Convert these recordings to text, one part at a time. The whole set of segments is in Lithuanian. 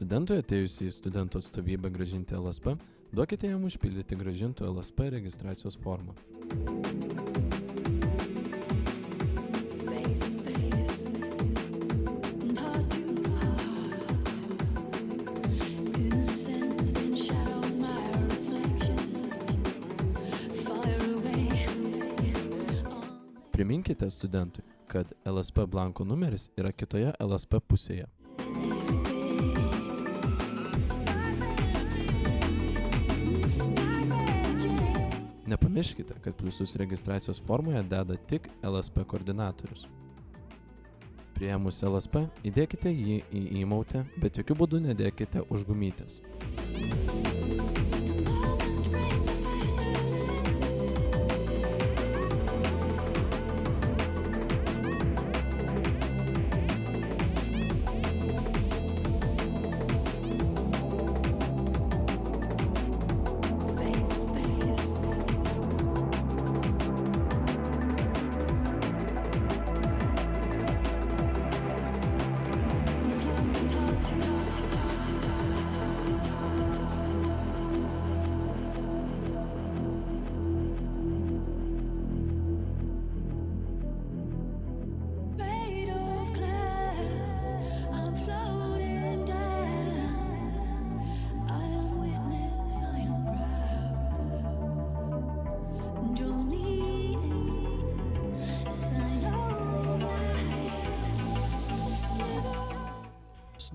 Studentui atėjusį į studentų atstovybę grąžinti LSP, duokite jam užpildyti grąžintų LSP registracijos formą. Priminkite studentui, kad LSP blanko numeris yra kitoje LSP pusėje. Nepamirškite, kad pliusus registracijos formoje deda tik LSP koordinatorius. Priėmus LSP, įdėkite jį į įmautę, bet jokiu būdu nedėkite už gumytės.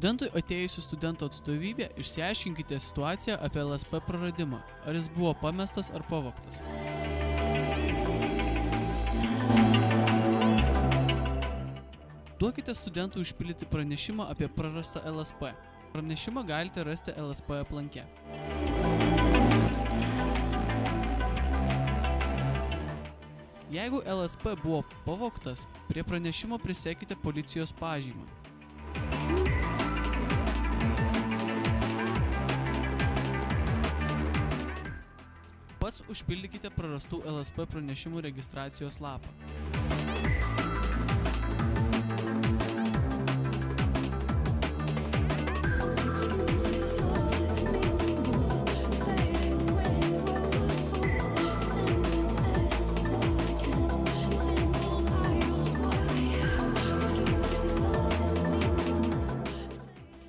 Studentui atėjus į studentų atstovybę, išsiaiškinkite situaciją apie LSP praradimą, ar jis buvo pamestas ar pavogtas. Duokite studentui užpildyti pranešimą apie prarastą LSP. Pranešimą galite rasti LSP aplanke. Jeigu LSP buvo pavogtas, prie pranešimo prisegkite policijos pažymą. Pats užpildykite prarastų LSP pranešimų registracijos lapą.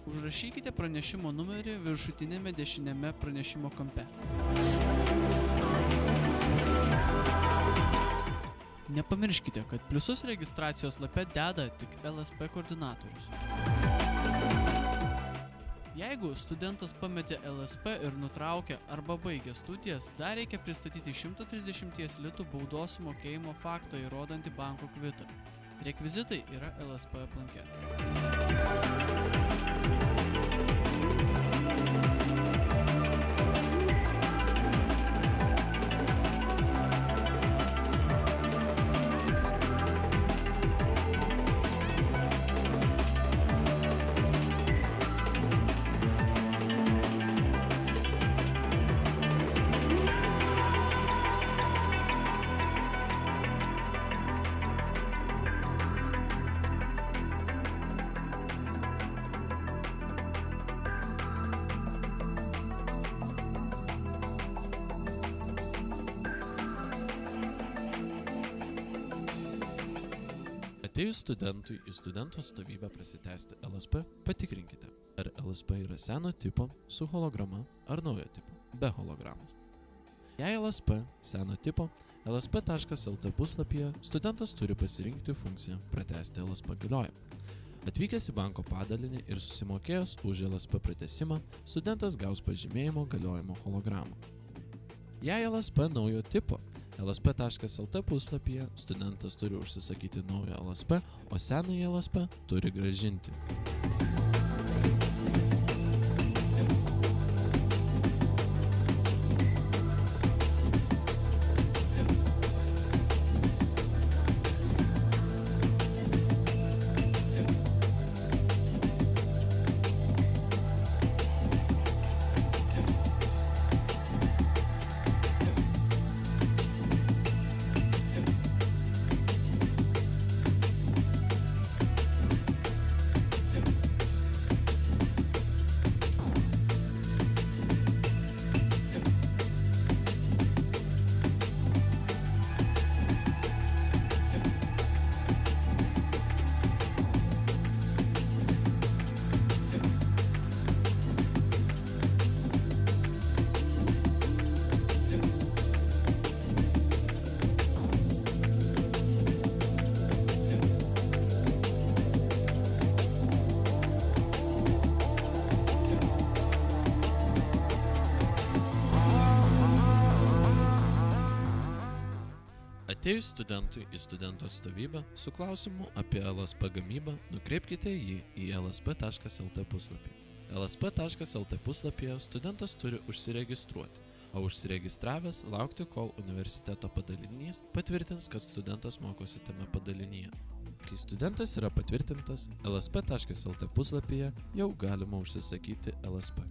Užrašykite pranešimo numerį viršutinėme dešiniame pranešimo kampe. Nepamirškite, kad pliusus registracijos lape deda tik LSP koordinatorius. Jeigu studentas pametė LSP ir nutraukė arba baigė studijas, dar reikia pristatyti 130 litų baudos sumokėjimo faktą įrodantį banko kvitą. Rekvizitai yra LSP aplanke. Atėjus studentui į studentų atstovybę prasitęsti LSP, patikrinkite, ar LSP yra seno tipo su holograma ar naujo tipo be hologramos. Jei LSP seno tipo, lsp.lt puslapyje studentas turi pasirinkti funkciją pratęsti LSP galiojimą. Atvykęs į banko padalinį ir susimokėjęs už LSP pratęsimą, studentas gaus pažymėjimo galiojimo hologramą. Jei LSP naujo tipo, lsp.lt puslapyje studentas turi užsisakyti naują LSP, o senąjį LSP turi grąžinti. Atėjus studentui į studentų atstovybę su klausimu apie LSP gamybą, nukreipkite jį į lsp.lt puslapį. lsp.lt puslapyje studentas turi užsiregistruoti, o užsiregistravęs laukti, kol universiteto padalinys patvirtins, kad studentas mokosi tame padalinyje. Kai studentas yra patvirtintas, lsp.lt puslapyje jau galima užsisakyti LSP.